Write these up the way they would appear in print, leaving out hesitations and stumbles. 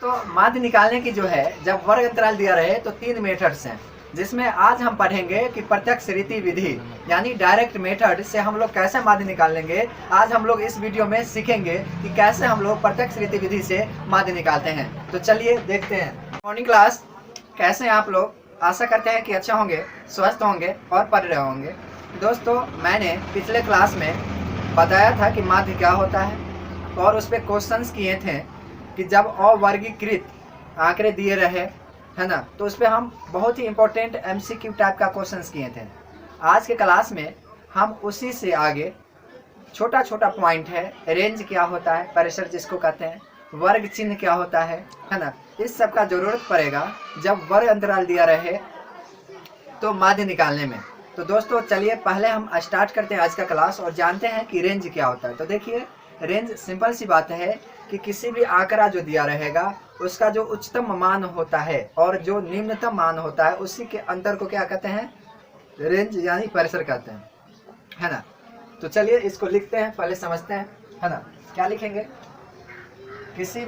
दोस्तों माध्य निकालने की जो है, जब वर्ग अंतराल दिया रहे तो 3 मेथड्स हैं, जिसमें आज हम पढ़ेंगे कि प्रत्यक्ष रीति विधि यानी डायरेक्ट मेथड से हम लोग कैसे माध्य निकाल लेंगे। आज हम लोग इस वीडियो में सीखेंगे कि कैसे हम लोग प्रत्यक्ष रीति विधि से माध्य निकालते हैं। तो चलिए देखते हैं। मॉर्निंग क्लास, कैसे हैं आप लोग? आशा करते हैं कि अच्छा होंगे, स्वस्थ होंगे और पढ़ रहे होंगे। दोस्तों मैंने पिछले क्लास में बताया था कि माध्य क्या होता है और उस पर क्वेश्चंस किए थे कि जब अवर्गीकृत आंकड़े दिए रहे, है ना, तो उस पर हम बहुत ही इम्पोर्टेंट एमसीक्यू टाइप का क्वेश्चंस किए थे। आज के क्लास में हम उसी से आगे छोटा छोटा पॉइंट है, रेंज क्या होता है, परिसर जिसको कहते हैं, वर्ग चिन्ह क्या होता है ना, इस सब का जरूरत पड़ेगा जब वर्ग अंतराल दिया रहे तो माध्य निकालने में। तो दोस्तों चलिए पहले हम स्टार्ट करते हैं आज का क्लास और जानते हैं कि रेंज क्या होता है। तो देखिए, रेंज सिंपल सी बात है कि किसी भी आंकड़ा जो दिया रहेगा उसका जो उच्चतम मान होता है और जो निम्नतम मान होता है उसी के अंतर को क्या कहते हैं? रेंज यानी परिसर कहते हैं, है ना। तो चलिए इसको लिखते हैं, पहले समझते हैं, है ना। क्या लिखेंगे? किसी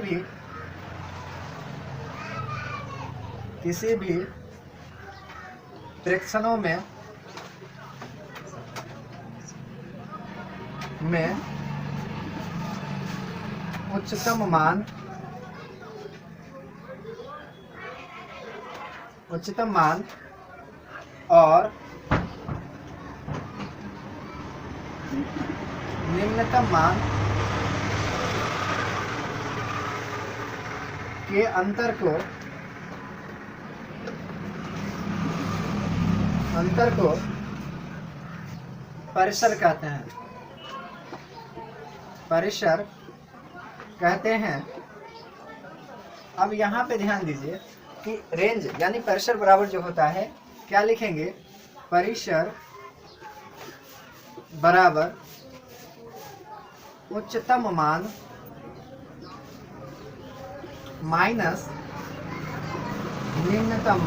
भी प्रेक्षणों में उच्चतम मान और निम्नतम मान के अंतर को परिसर कहते हैं। परिसर कहते हैं। अब यहाँ पे ध्यान दीजिए कि रेंज यानी परिसर बराबर जो होता है, क्या लिखेंगे? परिसर बराबर उच्चतम मान माइनस निम्नतम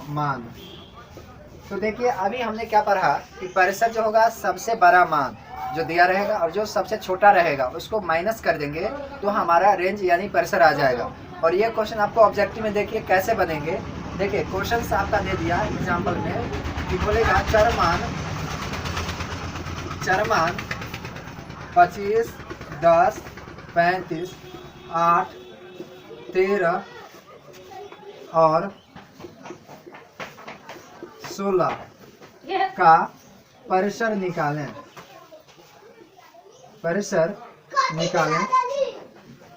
मान। तो देखिए अभी हमने क्या पढ़ा कि परिसर जो होगा सबसे बड़ा मान जो दिया रहेगा और जो सबसे छोटा रहेगा उसको माइनस कर देंगे तो हमारा रेंज यानी परिसर आ जाएगा। और ये क्वेश्चन आपको ऑब्जेक्टिव में देखिए कैसे बनेंगे। देखिए क्वेश्चन आपका दे दिया एग्जाम्पल में कि बोलेगा चरमान 25, 10, 35, 8, 13 और 16 का परिसर निकालें।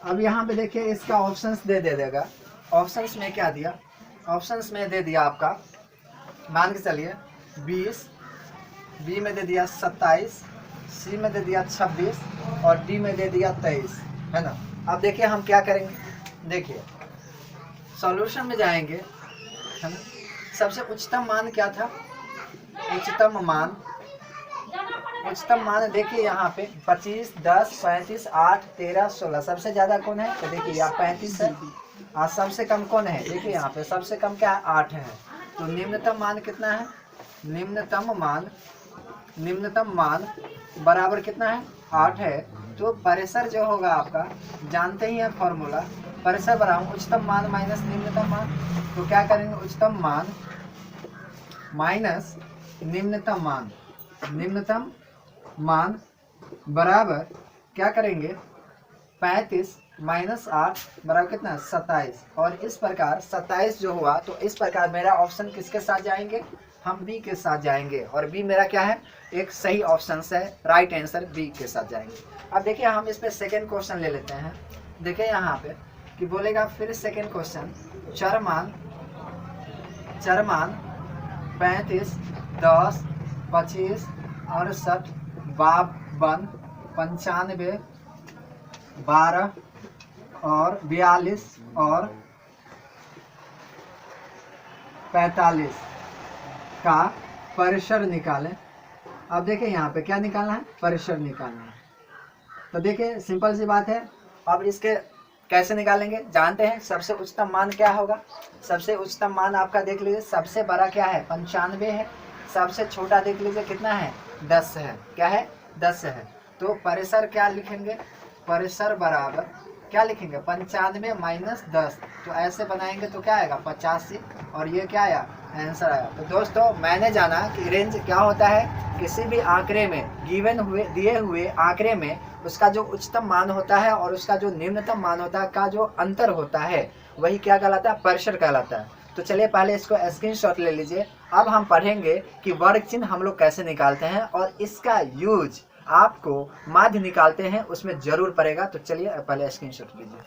अब यहाँ पे देखिए इसका ऑप्शंस दे देगा। ऑप्शंस में क्या दिया? ऑप्शंस में दे दिया आपका, मान के चलिए 20, बी में दे दिया 27, सी में दे दिया 26 और डी में दे दिया 23, है ना। अब देखिए हम क्या करेंगे, देखिए सॉल्यूशन में जाएंगे, है ना। सबसे उच्चतम मान क्या था? उच्चतम मान देखिए यहाँ पे 25, 10, 35, 8, 13, 16। सबसे ज्यादा कौन है? तो देखिए यहाँ 35 है और सबसे कम कौन है? देखिए यहाँ पे सबसे कम क्या है? 8 है। तो निम्नतम मान कितना है? निम्नतम मान बराबर कितना है? 8 है। तो परिसर जो होगा आपका, जानते ही है फॉर्मूला, परिसर बराबर उच्चतम मान माइनस निम्नतम मान। तो क्या करेंगे? उच्चतम मान माइनस निम्नतम मान बराबर क्या करेंगे? 35 माइनस 8 बराबर कितना? 27। और इस प्रकार 27 जो हुआ तो इस प्रकार मेरा ऑप्शन किसके साथ जाएंगे? हम बी के साथ जाएंगे। और बी मेरा क्या है? एक सही ऑप्शन है, राइट आंसर बी के साथ जाएंगे। अब देखिए हम इस पे सेकेंड क्वेश्चन ले लेते हैं। देखिए यहाँ पे कि बोलेगा फिर सेकेंड क्वेश्चन, चरमान 35, 10, 25, 68, 52, 95, 12 और 42 और 45 का परिसर निकालें। अब देखिए यहाँ पे क्या निकालना है? परिसर निकालना है। तो देखिए सिंपल सी बात है। अब इसके कैसे निकालेंगे? जानते हैं सबसे उच्चतम मान क्या होगा? सबसे उच्चतम मान आपका देख लीजिए, सबसे बड़ा क्या है? 95 है। सबसे छोटा देख लीजिए कितना है? 10 है। क्या है? 10 है। तो परिसर क्या लिखेंगे? परिसर बराबर क्या लिखेंगे 95 माइनस 10, तो ऐसे बनाएंगे तो क्या आएगा 85, और ये क्या आया आंसर आया। तो दोस्तों मैंने जाना कि रेंज क्या होता है, किसी भी आंकड़े में दिए हुए आंकड़े में उसका जो उच्चतम मान होता है और उसका जो निम्नतम मान होता है का जो अंतर होता है वही क्या कहलाता है, परिसर कहलाता है। तो चलिए पहले इसको स्क्रीनशॉट ले लीजिए। अब हम पढ़ेंगे कि वर्ग चिन्ह हम लोग कैसे निकालते हैं और इसका यूज आपको माध्य निकालते हैं उसमें जरूर पड़ेगा। तो चलिए पहले स्क्रीनशॉट लीजिए।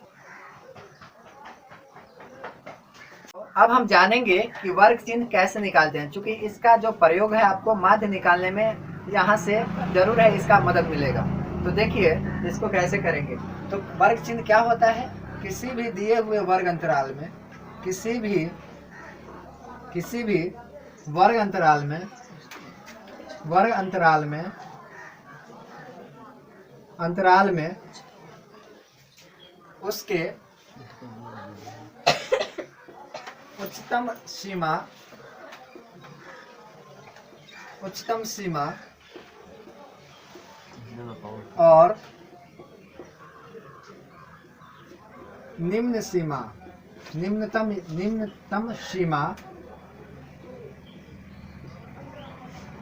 अब हम जानेंगे कि वर्ग चिन्ह कैसे निकालते हैं, क्योंकि इसका जो प्रयोग है आपको माध्य निकालने में यहाँ से जरूर है इसका मदद मिलेगा। तो देखिए इसको कैसे करेंगे। तो वर्ग चिन्ह क्या होता है, किसी भी दिए हुए वर्ग अंतराल में, किसी भी वर्ग अंतराल में उसके उच्चतम सीमा और निम्नतम सीमा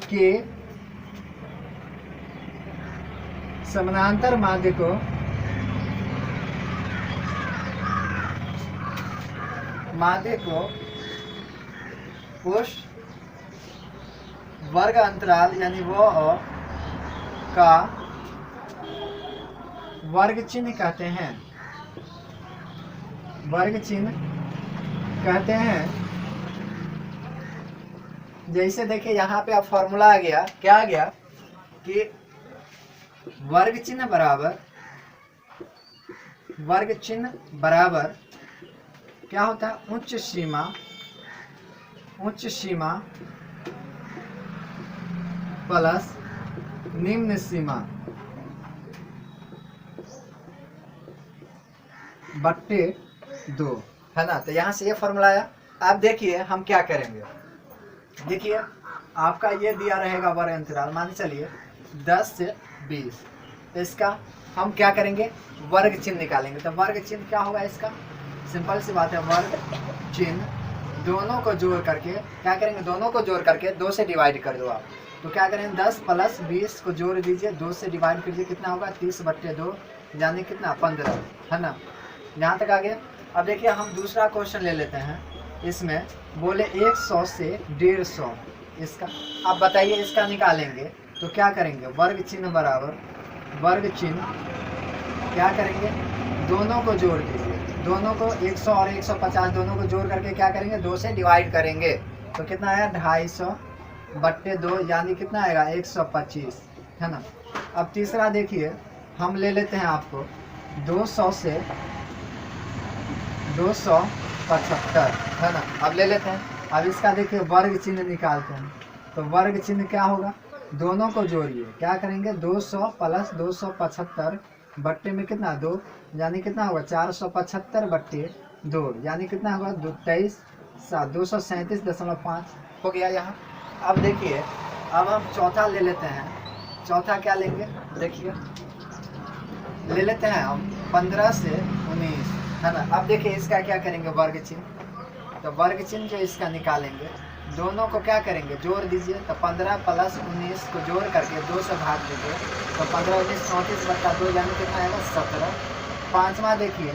के समानांतर माध्य को उस वर्ग अंतराल यानी वो का वर्ग चिन्ह कहते हैं। जैसे देखिए यहाँ पे अब फॉर्मूला आ गया, क्या आ गया कि वर्ग चिन्ह बराबर क्या होता है, उच्च सीमा प्लस निम्न सीमा बट्टे 2 है ना। तो यहाँ से ये फॉर्मूला आया। अब देखिए हम क्या करेंगे, देखिए आपका ये दिया रहेगा वर्ग अंतराल, मान चलिए 10 से 20, इसका हम क्या करेंगे वर्ग चिन्ह निकालेंगे। तो वर्ग चिन्ह क्या होगा इसका, सिंपल सी बात है, वर्ग चिन्ह दोनों को जोड़ करके क्या करेंगे, दोनों को जोड़ करके 2 से डिवाइड कर दो आप। तो क्या करेंगे 10 प्लस 20 को जोड़ दीजिए, 2 से डिवाइड कीजिए, कितना होगा 30/2 यानी कितना 15 है ना। यहाँ तक आ गया। अब देखिए हम दूसरा क्वेश्चन ले लेते हैं। इसमें बोले 100 से 150, इसका अब बताइए इसका निकालेंगे तो क्या करेंगे, वर्ग चिन्ह बराबर वर्ग चिन्ह क्या करेंगे, दोनों को जोड़ दीजिए, दोनों को 100 और 150 दोनों को जोड़ करके क्या करेंगे 2 से डिवाइड करेंगे। तो कितना आया 250/2 यानी कितना आएगा 125 है ना। अब तीसरा देखिए हम ले लेते हैं आपको 200 से 275 है ना। अब ले लेते हैं, अब इसका देखिए वर्ग चिन्ह निकालते हैं। तो वर्ग चिन्ह क्या होगा, दोनों को जोड़िए, क्या करेंगे 200 प्लस 275 बट्टे में कितना 2 यानी कितना होगा 475/2 यानी कितना होगा 237.5 हो गया यहाँ। अब देखिए अब हम चौथा ले लेते हैं। चौथा क्या लेंगे, देखिए ले लेते हैं हम 15 से 19 है ना। अब देखिए इसका क्या करेंगे वर्ग चिन्ह, तो वर्ग चिन्ह जो इसका निकालेंगे दोनों को क्या करेंगे जोड़ दीजिए। तो 15 प्लस 19 को जोड़ करके 2 से भाग दीजिए, तो 15 19 34/2 यानी कितना आएगा 17। पाँचवा देखिए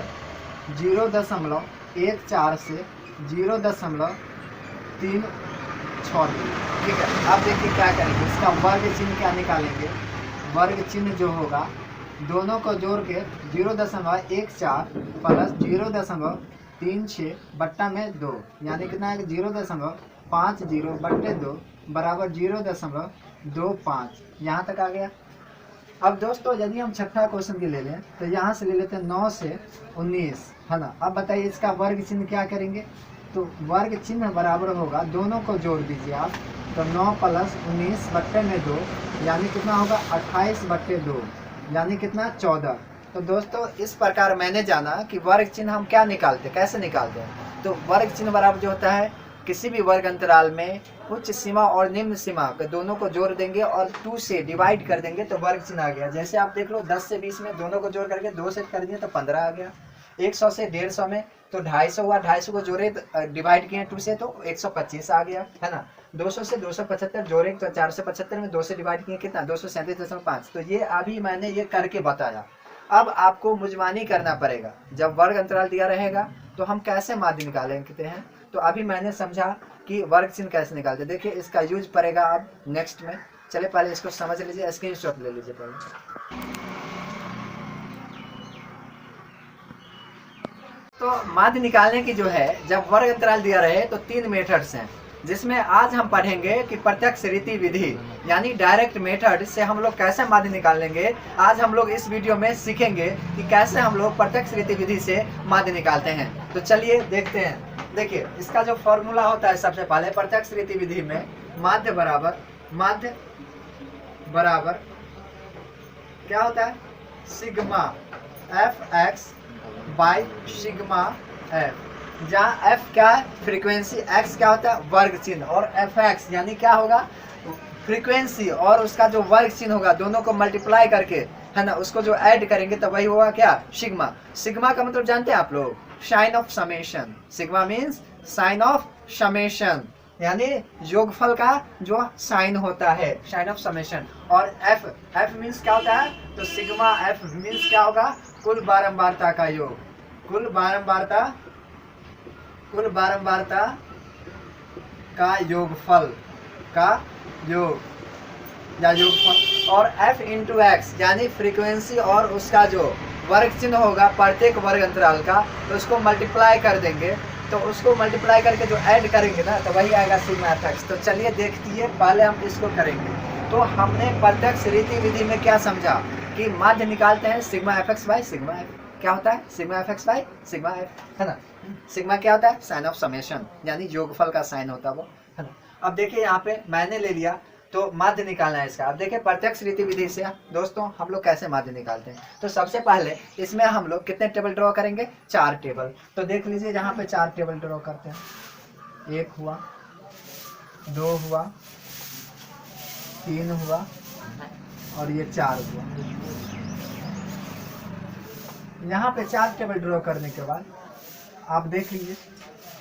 0.14 से 0.36, ठीक है। अब देखिए क्या करेंगे, इसका वर्ग चिन्ह क्या निकालेंगे, वर्ग चिन्ह जो होगा दोनों को जोड़ के 0.14 प्लस 0.36/2 यानी कितना है 0.50/2 बराबर 0.25। यहाँ तक आ गया। अब दोस्तों यदि हम छठा क्वेश्चन की ले लें तो यहाँ से ले लेते हैं 9 से 19 है ना। अब बताइए इसका वर्ग चिन्ह क्या करेंगे, तो वर्ग चिन्ह बराबर होगा, दोनों को जोड़ दीजिए आप, तो 9 प्लस 19/2 यानी कितना होगा 28/2 यानी कितना 14। तो दोस्तों इस प्रकार मैंने जाना कि वर्ग चिन्ह हम क्या निकालते, कैसे निकालते हैं। तो वर्ग चिन्ह बराबर जो होता है किसी भी वर्ग अंतराल में उच्च सीमा और निम्न सीमा के दोनों को जोड़ देंगे और 2 से डिवाइड कर देंगे तो वर्ग चिन्ह आ गया। जैसे आप देख लो 10 से 20 में दोनों को जोड़ करके 2 से कर दिए तो 15 आ गया। 100 से 150 में तो 250 हुआ, 250 को जोड़े डिवाइड किए 2 से तो 125 आ गया, है ना। 200 से 275 जोड़े तो 475 में 2 से डिवाइड किए कितना 237.5। तो ये अभी मैंने ये करके बताया। अब आपको मुजमानी करना पड़ेगा। जब वर्ग अंतराल दिया रहेगा तो हम कैसे माध्य निकालते हैं, तो अभी मैंने समझा कि वर्ग चिन्ह कैसे निकालते। देखिए इसका यूज पड़ेगा अब नेक्स्ट में। चले पहले इसको समझ लीजिए, स्क्रीनशॉट ले लीजिए पहले। तो माध्य निकालने की जो है, जब वर्ग अंतराल दिया रहे तो 3 मेथड्स हैं, जिसमें आज हम पढ़ेंगे कि प्रत्यक्ष रीति विधि यानी डायरेक्ट मेथड से हम लोग कैसे माध्य निकाल लेंगे। आज हम लोग इस वीडियो में सीखेंगे कि कैसे हम लोग प्रत्यक्ष रीति विधि से माध्य निकालते हैं। तो चलिए देखते हैं। देखिए इसका जो फॉर्मूला होता है, सबसे पहले प्रत्यक्ष रीति विधि में माध्य बराबर क्या होता है, sigma F x by sigma F, जहाँ एफ क्या है फ्रीक्वेंसी, एक्स क्या होता है वर्ग चिन्ह, और एफ एक्स यानी क्या होगा फ्रीक्वेंसी और उसका जो वर्ग चिन्ह होगा दोनों को मल्टीप्लाई करके, है ना, उसको जो ऐड करेंगे तो वही होगा क्या सिग्मा। सिग्मा का मतलब जानते हैं आप लोग, sign of summation. Sigma means sign of summation, यानी योगफल का जो साइन होता है, साइन ऑफ समेशन। और एफ मीन्स क्या होता है, तो सिग्मा एफ मीन्स क्या होगा, कुल बारंबारता का योग, कुल बारंबारता का योगफल का योग या योगफल। और f इंटू एक्स यानी फ्रीक्वेंसी और उसका जो वर्ग चिन्ह होगा प्रत्येक वर्ग अंतराल का, तो उसको मल्टीप्लाई कर देंगे। तो उसको मल्टीप्लाई करके जो ऐड करेंगे ना तो वही आएगा सिग्मा एफ एक्स। तो चलिए देखिए पहले हम इसको करेंगे। तो हमने प्रत्यक्ष रीति विधि में क्या समझा कि माध्य निकालते हैं sigma F x by sigma F. क्या होता है sigma F x by sigma F, है ना। सिग्मा क्या होता है, साइन ऑफ समेशन यानी योगफल का साइन होता है वो, है ना। अब देखिए यहाँ पे मैंने ले लिया तो माध्य निकालना है इसका। अब देखिए प्रत्यक्ष रीति विधि से दोस्तों हम लोग कैसे माध्य निकालते हैं। तो सबसे पहले इसमें हम लोग कितने टेबल ड्रॉ करेंगे, 4 टेबल। तो देख लीजिए यहाँ पे 4 टेबल ड्रॉ करते हैं। 1 हुआ, 2 हुआ, 3 हुआ और ये 4 हुआ। यहाँ पे 4 टेबल ड्रॉ करने के बाद आप देख लीजिए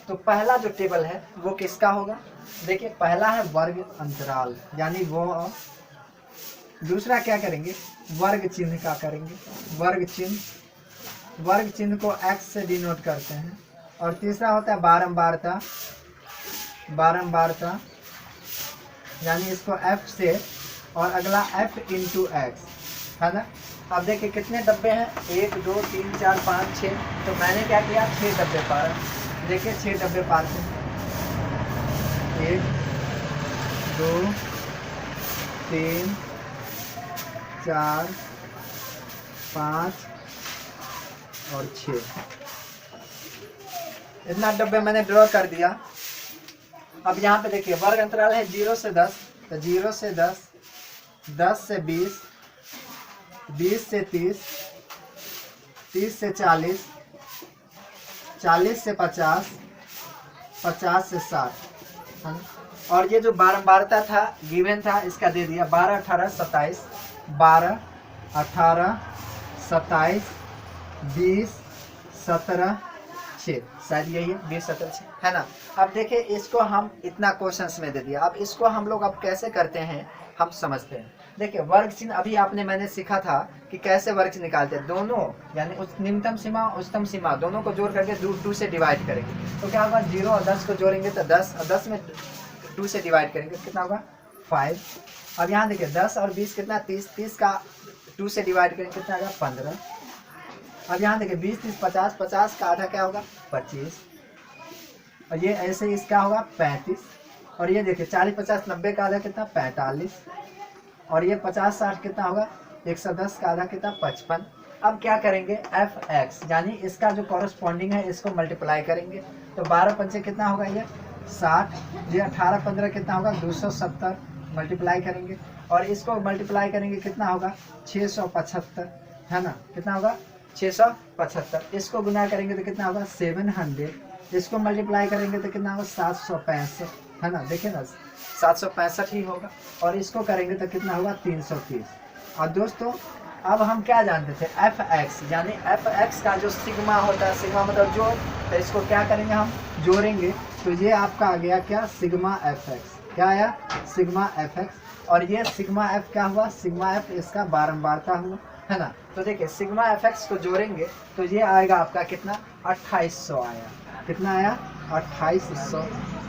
तो पहला जो टेबल है वो किसका होगा। देखिए पहला है वर्ग अंतराल यानी वो। दूसरा क्या करेंगे, वर्ग चिन्ह का करेंगे, वर्ग चिन्ह को x से डिनोट करते हैं। और तीसरा होता है बारंबारता यानी इसको f से, और अगला f इंटू एक्स, है ना। अब देखिए कितने डब्बे हैं, 1 2 3 4 5 6। तो मैंने क्या किया 6 डब्बे पार। देखिए 6 डब्बे पार थे, 1 2 3 4 5 और 6, इतना डब्बे मैंने ड्रॉ कर दिया। अब यहाँ पे देखिए वर्ग अंतराल है 0 से 10, तो 0 से 10, 10 से 20, 20 से 30, 30 से 40, 40 से 50, 50 से 60, है ना। और ये जो बारंबारता था गिवन था इसका दे दिया 12 18 27, 12 18 27 20 17 6, शायद यही है 20 17 6, है ना। अब देखिए इसको हम इतना क्वेश्चंस में दे दिया। अब इसको हम लोग अब कैसे करते हैं हम समझते हैं। देखिए वर्ग चिन्ह अभी मैंने सीखा था कि कैसे वर्ग चिन्ह निकालते हैं। दोनों यानी उस निम्नतम सीमा उच्चतम सीमा दोनों को जोड़ करके 2 से डिवाइड करेंगे। तो क्या होगा, 0 और 10 को जोड़ेंगे तो 10, और 10 में 2 से डिवाइड करेंगे कितना होगा 5। अब यहाँ देखिए 10 और 20 कितना 30, 30 का 2 से डिवाइड करेंगे कितना होगा 15। अब यहाँ देखिए 20 30 50, 50 का आधा क्या होगा 25, और ये ऐसे ही इसका होगा 35। और ये देखिए 40 50 90 का आधा कितना 45, और ये 50 60 कितना होगा 110 का आधा कितना 55। अब क्या करेंगे एफ एक्स यानी इसका जो कॉरस्पॉन्डिंग है इसको मल्टीप्लाई करेंगे। तो 12 पंचे कितना होगा ये 60, ये 18 15 कितना होगा 270, मल्टीप्लाई करेंगे। और इसको मल्टीप्लाई करेंगे कितना होगा 675, है ना, कितना होगा 675। इसको गुना करेंगे तो कितना होगा 700, इसको मल्टीप्लाई करेंगे तो कितना होगा 765, है ना, देखिए ना 765 ही होगा। और इसको करेंगे तो कितना होगा 330। और दोस्तों अब हम क्या जानते थे, एफ एक्स, यानी एफ एक्स का जो सिग्मा होता है, सिग्मा मतलब जोड़, तो इसको क्या करेंगे हम जोड़ेंगे, तो ये आपका आ गया क्या, सिग्मा एफ एक्स। क्या आया, सिग्मा एफ एक्स। और ये सिग्मा एफ क्या हुआ, सिग्मा एफ इसका बारंबारता हुआ, है ना। तो देखिए सिग्मा एफ एक्स को जोड़ेंगे तो ये आएगा आपका कितना, 2800 आया। कितना आया, 2800,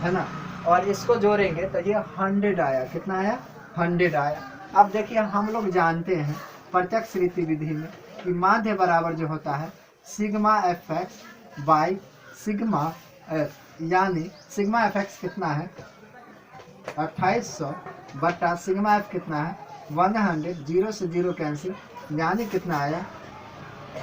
है ना। और इसको जोड़ेंगे तो ये 100 आया। कितना आया, 100 आया। अब देखिए हम लोग जानते हैं प्रत्यक्ष रीति विधि में कि माध्य बराबर जो होता है sigma F x by sigma F, यानी सिग्मा एफ एक्स कितना है 2800 बटा सिग्मा एफ कितना है 100, 0 से 0 कैंसिल, यानी कितना आया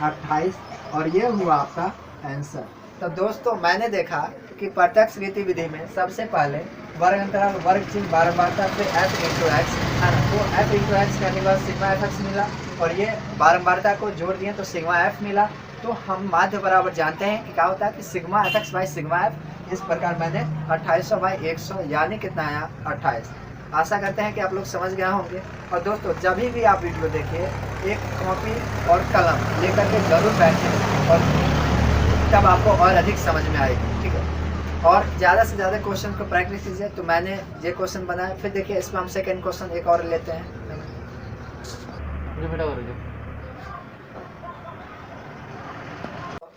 28, और ये हुआ आपका आंसर। तो दोस्तों मैंने देखा कि प्रत्यक्ष रीति विधि में सबसे पहले वर्ग अंतराल वर्ग चिन्ह बारंबारता से एफ इंटू एक्स, है ना, तो एफ इंटू एक्स करने के बाद सिग्मा एफ एक्स मिला, और ये बारंबारता को जोड़ दिए तो सिग्मा एफ मिला। तो हम माध्य बराबर जानते हैं कि क्या होता है कि sigma F x by sigma F. इस प्रकार मैंने 2800 बाई 100 यानी कितना आया 28। आशा करते हैं कि आप लोग समझ गए होंगे। और दोस्तों जब भी आप वीडियो देखिए एक कॉपी और कलम लेकर के जरूर बैठें, और तब आपको और अधिक समझ में आएगी, ठीक है। और ज़्यादा से ज़्यादा क्वेश्चन को प्रैक्टिस कीजिए। तो मैंने ये क्वेश्चन बनाया, फिर देखिए इसमें हम सेकेंड क्वेश्चन एक और लेते हैं।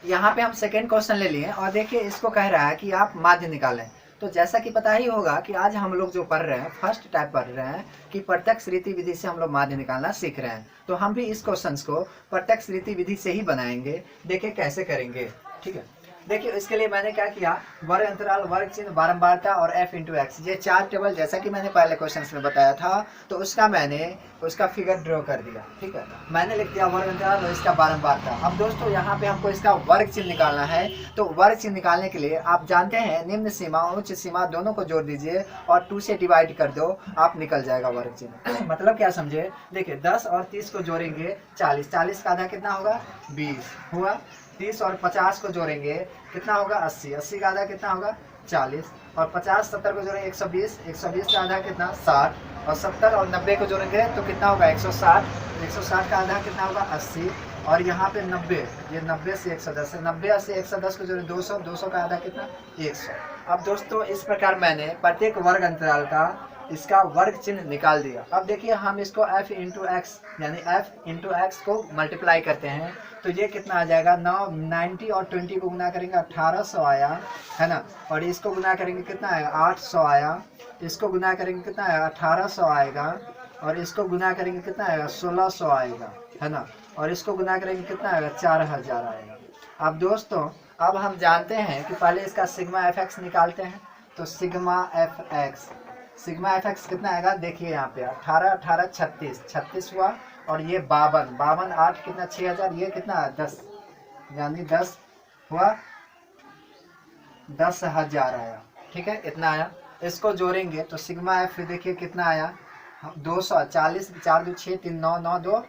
यहाँ पे हम सेकेंड क्वेश्चन ले लिए, और देखिए इसको कह रहा है कि आप माध्य निकालें। तो जैसा कि पता ही होगा कि आज हम लोग जो पढ़ रहे हैं फर्स्ट टाइप पढ़ रहे हैं कि प्रत्यक्ष रीति विधि से हम लोग माध्य निकालना सीख रहे हैं। तो हम भी इस क्वेश्चन को प्रत्यक्ष रीति विधि से ही बनाएंगे। देखिए कैसे करेंगे, ठीक है। देखिए इसके लिए मैंने क्या किया, वर्ग अंतराल वर्ग चिन्ह बारंबारता और f इंटू एक्स, ये 4 टेबल जैसा कि मैंने पहले क्वेश्चंस में बताया था, तो उसका फिगर ड्रॉ कर दिया, ठीक है। मैंने लिख दिया वर्ग अंतराल और इसका बारंबारता। अब दोस्तों यहाँ पे हमको इसका वर्ग चिन्ह निकालना है। तो वर्ग चिन्ह निकालने के लिए आप जानते हैं निम्न सीमा और उच्च सीमा दोनों को जोड़ दीजिए और 2 से डिवाइड कर दो, आप निकल जाएगा वर्ग चिन्ह। मतलब क्या समझे, देखिए 10 और 30 को जोड़ेंगे 40, 40 का आधा कितना होगा 20 हुआ। 30 और 50 को जोड़ेंगे कितना होगा 80, 80 का आधा कितना होगा 40, और 50 70 को जोड़ेंगे 120, 120 का आधा कितना 60, और 70 और 90 को जोड़ेंगे तो कितना होगा 160, 160 का आधा कितना होगा 80, और यहाँ पे 90, ये 90 से 110 है, 90 से 110 को जोड़े 200, 200 का आधा कितना 100। अब दोस्तों इस प्रकार मैंने प्रत्येक वर्ग अंतराल का इसका वर्ग चिन्ह निकाल दिया। अब देखिए हम इसको f इंटू एक्स यानी f इंटू एक्स को मल्टीप्लाई करते हैं तो ये कितना आ जाएगा 90 और 20 को गुना करेंगे 1800 आया, है ना। और इसको गुना करेंगे कितना आएगा 800 आया, इसको गुना करेंगे कितना आएगा 1800 आएगा, और इसको गुना करेंगे कितना आएगा 1600 आएगा, है ना। और इसको गुना करेंगे कितना आएगा 4000 आएगा। अब दोस्तों अब हम जानते हैं कि पहले इसका सिग्मा एफ एक्स निकालते हैं। तो सिग्मा एफ एक्स कितना आएगा, देखिए यहाँ पे 18 18 36, 36 हुआ, और ये 52 52 8 कितना 6000, ये कितना 10 यानी 10 हुआ 10,000 आया, ठीक है, इतना आया। इसको जोड़ेंगे तो सिग्मा एफ देखिए कितना आया 240, 4 2 6 3 9 9 2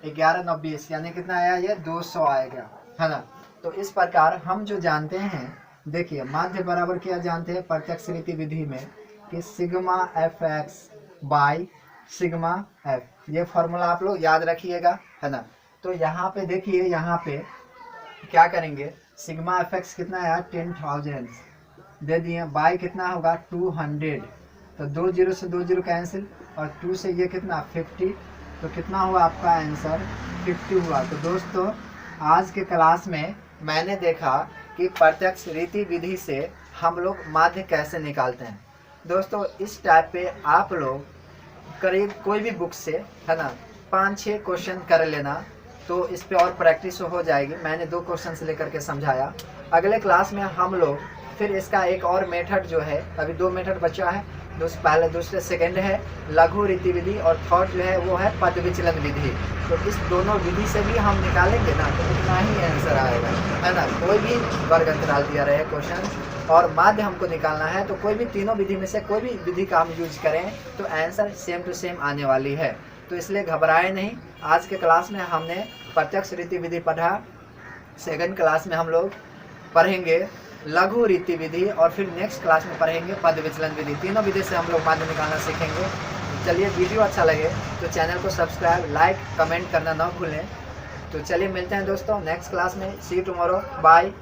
11 9 20 यानी कितना आया ये 200 आएगा, है ना। तो इस प्रकार हम जो जानते हैं, देखिए माध्य बराबर क्या जानते हैं प्रत्यक्ष रीति विधि में कि sigma F x by sigma F, ये फॉर्मूला आप लोग याद रखिएगा, है ना। तो यहाँ पे देखिए यहाँ पे क्या करेंगे, सिग्मा एफ एक्स कितना आया 10,000 दे दिए, बाई कितना होगा 200, तो 2 0 से 2 0 कैंसिल, और 2 से ये कितना 50, तो कितना हुआ आपका आंसर 50 हुआ। तो दोस्तों आज के क्लास में मैंने देखा कि प्रत्यक्ष रीति विधि से हम लोग माध्य कैसे निकालते हैं। दोस्तों इस टाइप पे आप लोग करीब कोई भी बुक से, है ना, 5-6 क्वेश्चन कर लेना, तो इस पे और प्रैक्टिस हो जाएगी। मैंने 2 क्वेश्चन से लेकर के समझाया। अगले क्लास में हम लोग फिर इसका एक और मेथड जो है, अभी 2 मेथड बचा है, पहले दूसरे सेकंड है लघु रीति विधि, और थर्ड जो है वो है पद विचलन विधि। तो इस दोनों विधि से भी हम निकालेंगे ना तो उतना ही आंसर आएगा, है ना। कोई भी वर्ग अंतराल दिया रहे क्वेश्चन और माध्य हमको निकालना है, तो कोई भी तीनों विधि में से कोई भी विधि का हम यूज करें तो आंसर सेम टू सेम आने वाली है। तो इसलिए घबराए नहीं। आज के क्लास में हमने प्रत्यक्ष रीति विधि पढ़ा, सेकंड क्लास में हम लोग पढ़ेंगे लघु रीति विधि और फिर नेक्स्ट क्लास में पढ़ेंगे पद विचलन विधि। तीनों विधि से हम लोग माध्य निकालना सीखेंगे। चलिए वीडियो अच्छा लगे तो चैनल को सब्सक्राइब, लाइक, कमेंट करना ना भूलें। तो चलिए मिलते हैं दोस्तों नेक्स्ट क्लास में। सी यू टुमारो, बाय।